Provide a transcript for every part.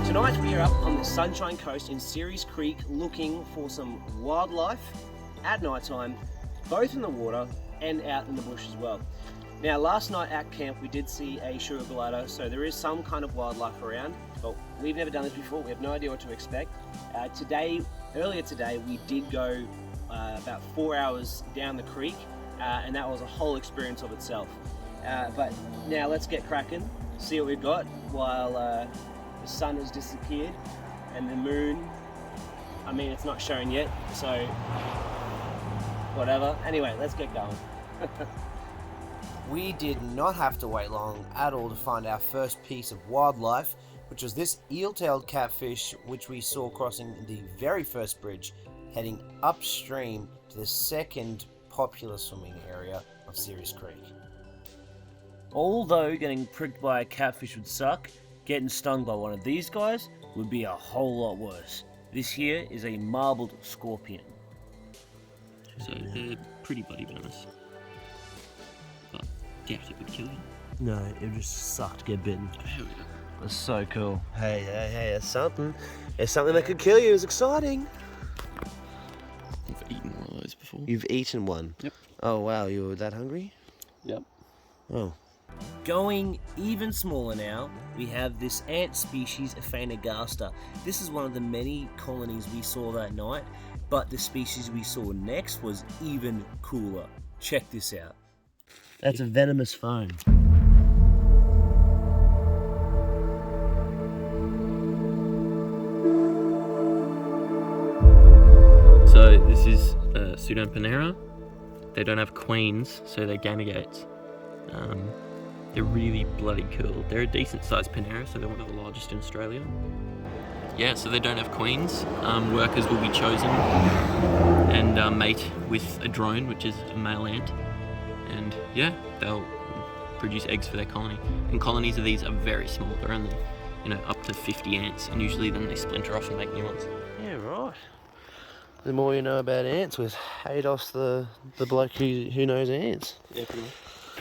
Tonight we are up on the Sunshine Coast in Searys Creek looking for some wildlife at night time, both in the water and out in the bush as well. Now last night at camp we did see a sugar glider, so there is some kind of wildlife around, but we've never done this before, we have no idea what to expect. Earlier today we did go about 4 hours down the creek and that was a whole experience of itself. But now let's get cracking, see what we've got while the sun has disappeared and the moon, I mean it's not showing yet, so whatever. Anyway, let's get going. We did not have to wait long at all to find our first piece of wildlife, which was this eel-tailed catfish which we saw crossing the very first bridge heading upstream to the second popular swimming area of Searys Creek. Although getting pricked by a catfish would suck, getting stung by one of these guys would be a whole lot worse. This here is a marbled scorpion. So they're pretty bloody venomous. But do you have to be kill you? No, it would just suck to get bitten. Hell yeah. That's so cool. Hey, it's something. It's something that could kill you. It's exciting. I've eaten one of those before. You've eaten one? Yep. Oh wow, you were that hungry? Yep. Oh. Going even smaller now, we have this ant species, Aphaenogaster. This is one of the many colonies we saw that night, but the species we saw next was even cooler. Check this out. That's a venomous foam. So this is Pseudopanera. They don't have queens, so they're gamergates. They're really bloody cool. They're a decent sized Panera, so they're one of the largest in Australia. Yeah, so they don't have queens. Workers will be chosen and mate with a drone, which is a male ant. And yeah, they'll produce eggs for their colony. And colonies of these are very small. They're only, up to 50 ants, and usually then they splinter off and make new ones. Yeah, right. The more you know about ants with Ados, the bloke who knows ants. Yeah, pretty much.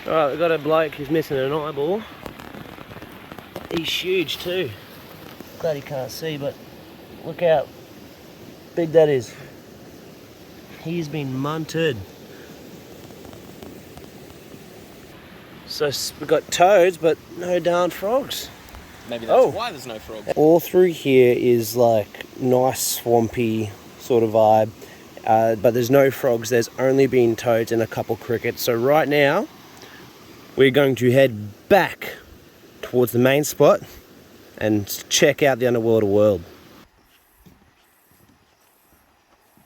Alright, we've got a bloke who's missing an eyeball. He's huge too. Glad he can't see, but look how big that is. He's been munted. So we've got toads, but no darn frogs. Maybe that's why there's no frogs. All through here is like nice swampy sort of vibe, but there's no frogs. There's only been toads and a couple crickets. So right now we're going to head back towards the main spot and check out the underwater world.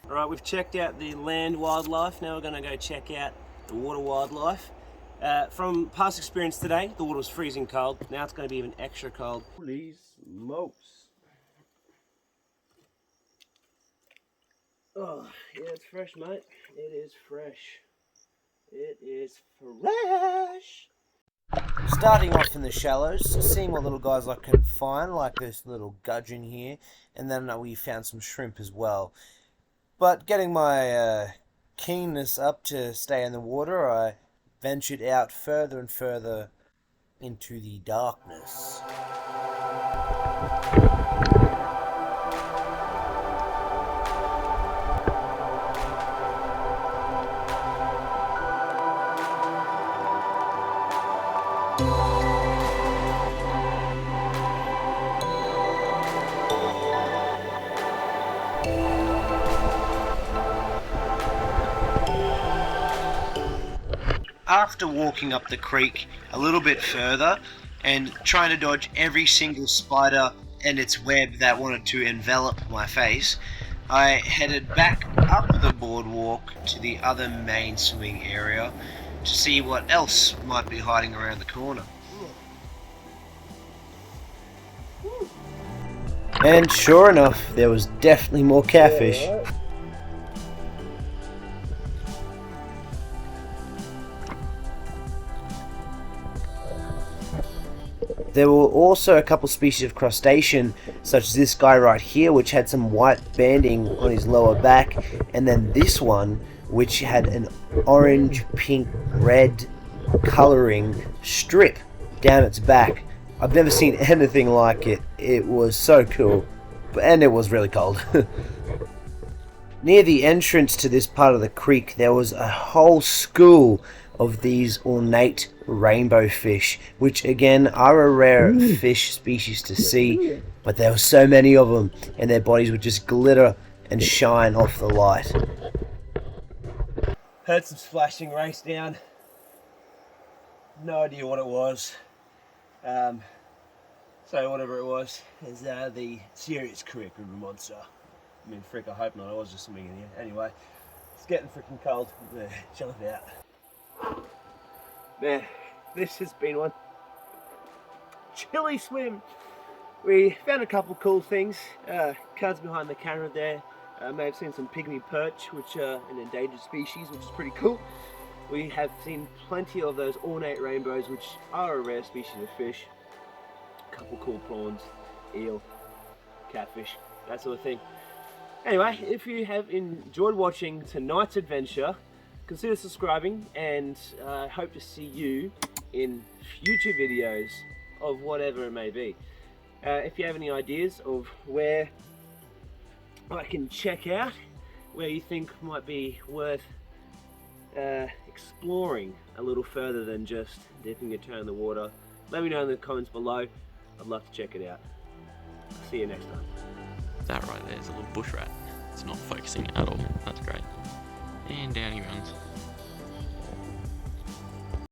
Alright, we've checked out the land wildlife. Now we're going to go check out the water wildlife. From past experience today, the water was freezing cold. Now it's going to be even extra cold. Holy smokes. Oh, yeah, it's fresh, mate. It is fresh. It is fresh. Starting off in the shallows, seeing what little guys I could find, like this little gudgeon here, and then we found some shrimp as well. But getting my keenness up to stay in the water, I ventured out further and further into the darkness. After walking up the creek a little bit further and trying to dodge every single spider and its web that wanted to envelop my face, I headed back up the boardwalk to the other main swimming area to see what else might be hiding around the corner. And sure enough, there was definitely more catfish. There were also a couple species of crustacean, such as this guy right here, which had some white banding on his lower back, and then this one, which had an orange, pink, red colouring strip down its back I've never seen anything like it. It was so cool, and it was really cold. Near the entrance to this part of the creek, there was a whole school of these ornate rainbow fish, which again are a rare fish species to see, but there were so many of them, and their bodies would just glitter and shine off the light. Heard some splashing race down. No idea what it was. So whatever it was is the Searys Creek river monster. I mean, frick, I hope not. I was just swimming in here. Anyway, it's getting freaking cold. Jump out. Man, this has been one chilly swim. We found a couple cool things. Cuz behind the camera there may have seen some pygmy perch, which are an endangered species, which is pretty cool. We have seen plenty of those ornate rainbows, which are a rare species of fish. A couple cool prawns, eel, catfish, that sort of thing. Anyway, if you have enjoyed watching tonight's adventure, consider subscribing, and I hope to see you in future videos of whatever it may be. If you have any ideas of where I can check out, where you think might be worth exploring a little further than just dipping a toe in the water, let me know in the comments below. I'd love to check it out. See you next time. That right there is a little bush rat. It's not focusing at all. That's great. And down he runs.